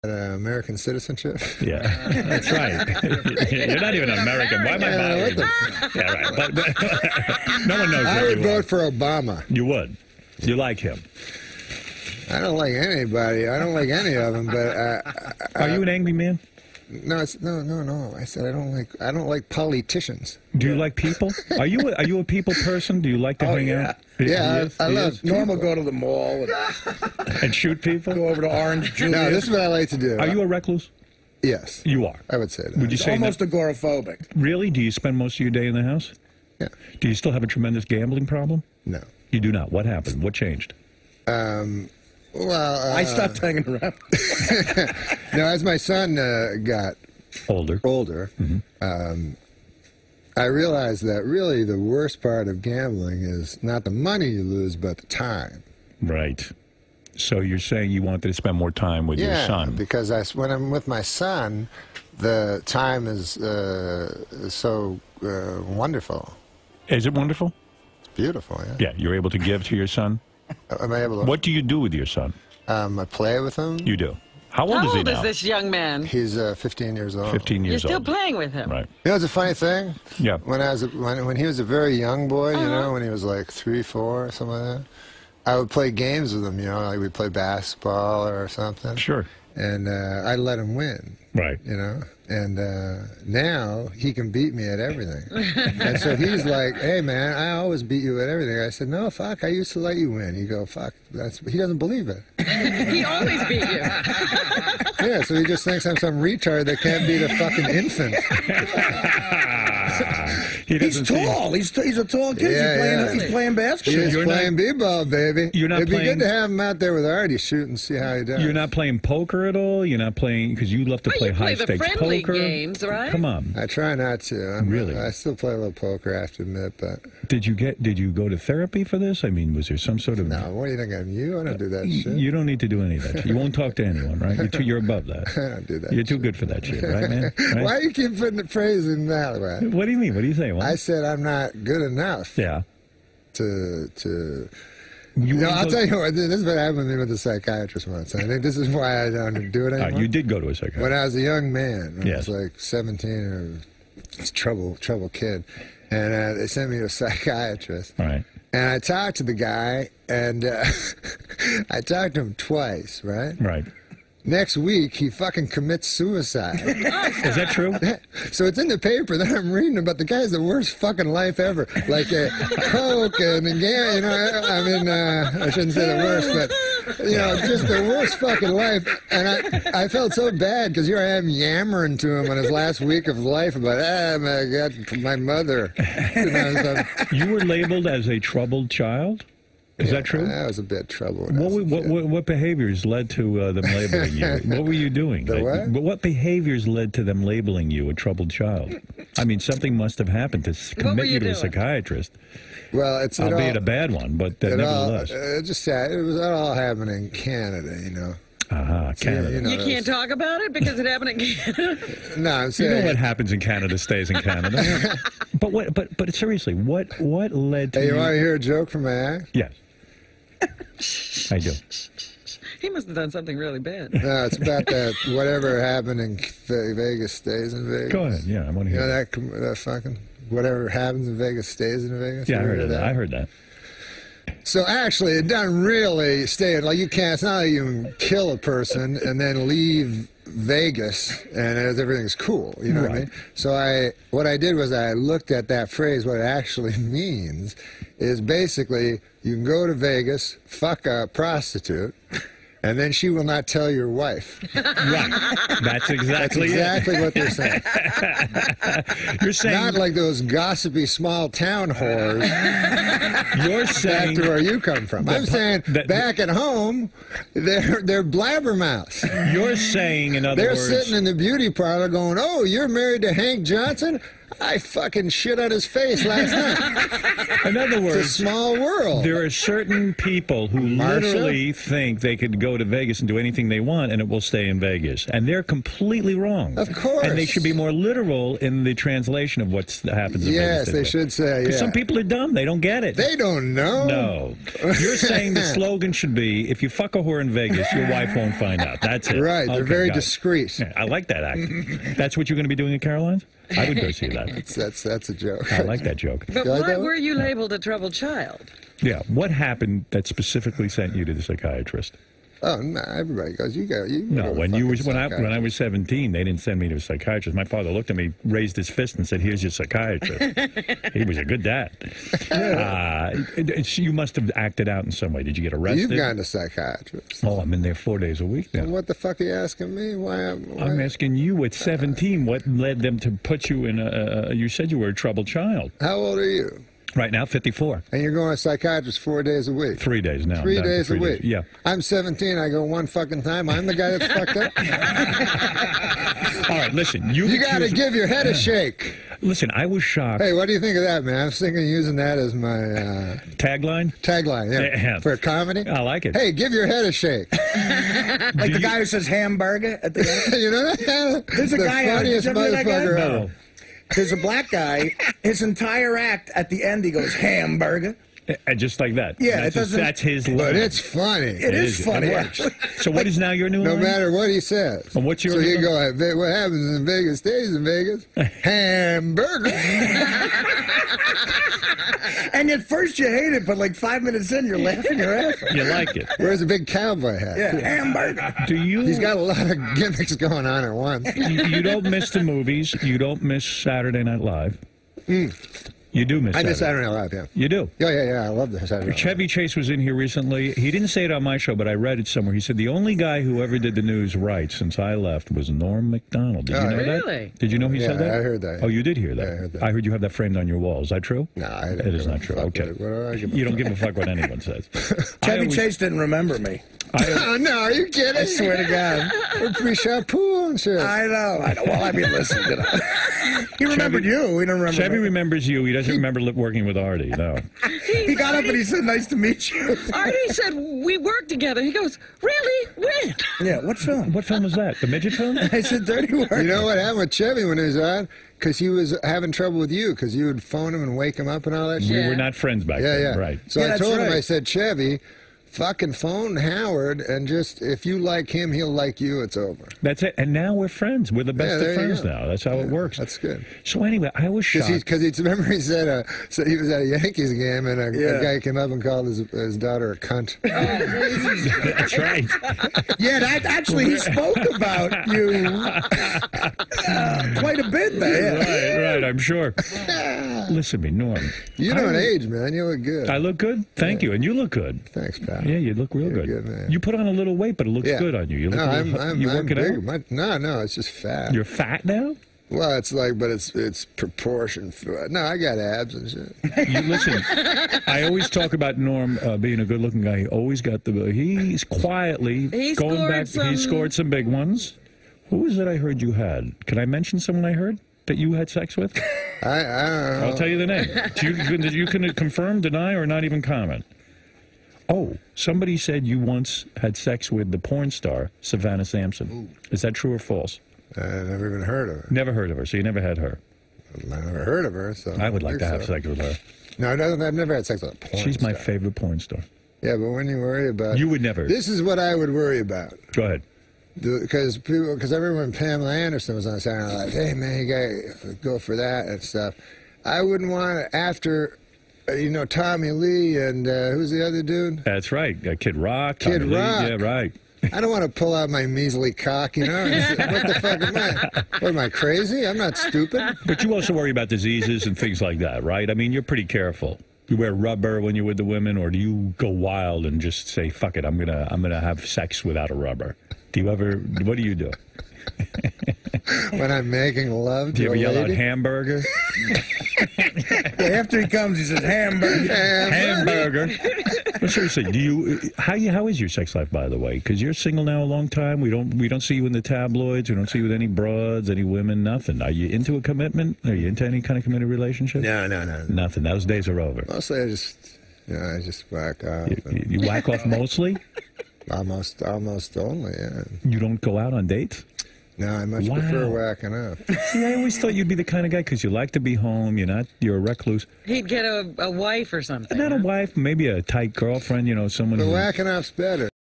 American citizenship. Yeah, that's right. You're not even American. Why am I bothering you? Yeah, right. But no one knows. I would vote for Obama. You would. You like him? I don't like anybody. I don't like any of them. But are you an angry man? No, no. I said I don't like politicians. Do you like people? Are you a people person? Do you like to hang out? Yeah, I love Normal go to the mall and shoot people. Go over to Orange Julius. No, this is what I like to do. Are you a recluse? Yes. You are. I would say that. Would you say almost agoraphobic? Really? Do you spend most of your day in the house? Yeah. Do you still have a tremendous gambling problem? No. You do not. What happened? What changed? Well, I stopped hanging around. No, as my son got older, I realized that really the worst part of gambling is not the money you lose, but the time. Right. So you're saying you wanted to spend more time with your son? Yeah, because when I'm with my son, the time is so wonderful. Is it wonderful? It's beautiful, yeah. Yeah, you're able to give to your son? Am I able to? What do you do with your son? I play with him. You do? How old is he now? How old is this young man? He's 15 years old. 15 years old. You're still playing with him? Right. You know, it's a funny thing. Yeah. When he was a very young boy, you know, when he was like 3, 4, something like that, I would play games with him, you know, like we'd play basketball or something. Sure. And I'd let him win. Right. You know? And now he can beat me at everything. And so he's like, hey, man, I always beat you at everything. I said, no, fuck, I used to let you win. You go, fuck, he doesn't believe it. He always beat you. Yeah, so he just thinks I'm some retard that can't beat a fucking infant. He's tall. He's a tall kid. Yeah, He's playing basketball. He's playing b-ball, baby. You're not It'd be playing, good to have him out there with Artie shoot and see how he does. You're not playing poker at all? You're not playing, because you love to play high-stakes poker? Games, right? Come on. I try not to. Really? I still play a little poker, I have to admit, but... Did you go to therapy for this? I mean, was there some sort of... No, what do you think I'm you? I don't do that shit. You don't need to do any of that shit. You won't talk to anyone, right? You're above that. I don't do that You're too good for that shit, right, man? Right? Why do you keep putting the phrase in that way? What do you mean? What do you say? What? I said I'm not good enough. Yeah. I'll tell you what, this is what happened to me with the psychiatrist once. I think this is why I don't do it anymore. You did go to a psychiatrist. When I was a young man, when yes. I was like 17 or trouble kid, and they sent me to a psychiatrist. All right. And I talked to the guy, and I talked to him twice, right? Right. Next week, he fucking commits suicide. Is that true? So it's in the paper that I'm reading about. The guy's the worst fucking life ever. Like coke and you know. I mean, I shouldn't say the worst, but you know, just the worst fucking life. And I felt so bad because here I am yammering to him on his last week of life about, my God, my mother. You know, so, you were labeled as a troubled child? Is that true? I was a bit troubled. What behaviors led to them labeling you? What were you doing? What behaviors led to them labeling you a troubled child? I mean, something must have happened to commit you to a psychiatrist. Well, albeit a bad one, but nevertheless. It was all happening in Canada, you know. Canada. You, you can't talk about it because it happened in Canada? No, I'm saying... You know what happens in Canada stays in Canada. But seriously, what led to you want to hear a joke from my act? Yes. I do. He must have done something really bad. No, it's about that whatever happened in Vegas stays in Vegas. Go ahead, yeah, I want to hear that fucking whatever happens in Vegas stays in Vegas? Yeah, I heard that. So actually, it doesn't really stay. Like it's not like you can kill a person and then leave Vegas and everything's cool. You know what I mean? So what I did was I looked at that phrase. What it actually means is basically you can go to Vegas, fuck a prostitute, and then she will not tell your wife. Right. That's exactly what they're saying. You're saying not like those gossipy small town whores. You're saying back to where you come from. I'm saying back at home, they're blabbermouths. You're saying, in other words, they're sitting in the beauty parlor going, "Oh, you're married to Hank Johnson? I fucking shit on his face last night. In other words, it's a small world. There are certain people who literally think they could go to Vegas and do anything they want and it will stay in Vegas. And they're completely wrong. Of course. And they should be more literal in the translation of what happens in Vegas. Yes, they should say, Because some people are dumb. They don't get it. They don't know. No. You're saying the slogan should be, if you fuck a whore in Vegas, your wife won't find out. That's it. Right. They're very discreet. Yeah, I like that act. That's what you're going to be doing at Caroline's? I would go see that. That's a joke. I like that joke. But why were you labeled a troubled child? Yeah. What happened that specifically sent you to the psychiatrist? Oh, no, everybody goes, you go. No, when I was 17, they didn't send me to a psychiatrist. My father looked at me, raised his fist, and said, "Here's your psychiatrist." He was a good dad. You must have acted out in some way. Did you get arrested? You've gone to psychiatrist. Oh, I'm in there 4 days a week now. Well, what the fuck are you asking me? Why? I'm asking you at 17, what led them to put you in you said you were a troubled child. How old are you? Right now, 54. And you're going to a psychiatrist 4 days a week? 3 days now. 3 days a week? Yeah. I'm 17. I go one fucking time. I'm the guy that's fucked up? All right, listen. You got to give your head a shake. Listen, I was shocked. Hey, what do you think of that, man? I was thinking of using that as my... Tagline? Tagline, yeah. For a comedy? I like it. Hey, give your head a shake. Like the guy who says hamburger at the end? You know that? There's a the guy... funniest motherfucker ever. No. There's a black guy, his entire act, at the end, he goes, hamburger. Just like that. Yeah, that's his line. But it's funny. It is funny. It works. So what is now your new No line? matter what he says. And what's your so new you line? go, what happens in Vegas stays in Vegas. Hamburger. And at first you hate it, but like 5 minutes in, you're laughing your ass off. You like it. Wears a big cowboy hat. Yeah, hamburger. Do you? He's got a lot of gimmicks going on at once. You don't miss the movies. You don't miss Saturday Night Live. You do miss I miss Saturday Saturday Night Live, yeah. You do? Yeah. I love the Saturday Night Live. Chevy Chase was in here recently. He didn't say it on my show, but I read it somewhere. He said the only guy who ever did the news right since I left was Norm MacDonald. Did you know really? that? Did you know he said that? I heard that. Oh, you did hear that? Yeah, I heard that. I heard you have that framed on your wall. Is that true? No, it is not true. Okay. You don't give a fuck what anyone says. Chevy Chase didn't remember me. Oh, no, are you kidding? I swear to God. We shot pool and shit. I know. Well, I mean, listen, you know. He remembered you. He didn't remember Chevy me. remembers you. He doesn't remember working with Artie, no. He got up and he said, nice to meet you. Artie said, we worked together. He goes, really? When? Yeah, what film? What film was that? The midget film? I said, dirty work. You know what happened with Chevy when he was on? Because he was having trouble with you, because you would phone him and wake him up and all that shit. We were not friends back then, right. So Yeah, I that's told him, right. I said, Chevy, fucking phone Howard, and just, if you like him, he'll like you, it's over. That's it. And now we're friends. We're the best there of you friends go. now. That's how it works. That's good. So anyway, I was shocked. Because remember he said so he was at a Yankees game, and a guy came up and called his daughter a cunt. That's right. Yeah, that actually, he spoke about you quite a bit there. Yeah. Right, I'm sure. Listen to me, Norm. You don't age, man. You look good. I look good? Thank you. And you look good. Thanks, pal. Yeah, you look real You're good. man. You put on a little weight, but it looks good on you. You look you I'm working big. out? No, it's just fat. You're fat now? Well, it's like, but it's proportion. No, I got abs and shit. You listen, I always talk about Norm being a good-looking guy. He always got he's quietly going back. He scored some big ones. Who is it I heard you had? Can I mention someone I heard that you had sex with? I don't know. I'll tell you the name. You can confirm, deny, or not even comment. Oh, somebody said you once had sex with the porn star, Savannah Sampson. Ooh. Is that true or false? I never even heard of her. Never heard of her, so you never had her. I never heard of her, so... I would like to have sex with her. No, I've never had sex with a porn She's star. my favorite porn star. Yeah, but when you worry about... You would never. This is what I would worry about. Go ahead. Because I remember when Pamela Anderson was on Saturday Night Live, hey, man, you got to go for that and stuff. I wouldn't want to, after... Tommy Lee and who's the other dude? That's right. Kid Rock. Kid Tommy Rock. Lee. Yeah, right. I don't want to pull out my measly cock, What the fuck am I? What, am I crazy? I'm not stupid. But you also worry about diseases and things like that, right? I mean, you're pretty careful. You wear rubber when you're with the women, or do you go wild and just say, fuck it, I'm gonna have sex without a rubber? Do you ever, what do you do? When I'm making love Do you to ever a yell out lady. hamburger? After he comes, he says hamburger. Hamburger. But seriously, how is your sex life, by the way? Because you're single now a long time. We don't see you in the tabloids. We don't see you with any broads, any women, nothing. Are you into a commitment? Are you into any kind of committed relationship? No. Nothing. Those days are over. Mostly I just whack off. You whack off mostly? Almost only, yeah. You don't go out on dates? No, I much prefer whacking up. See, I always thought you'd be the kind of guy because you like to be home. You're a recluse. He'd get a wife or something. Not a wife, maybe a tight girlfriend. Someone. The whacking up's better.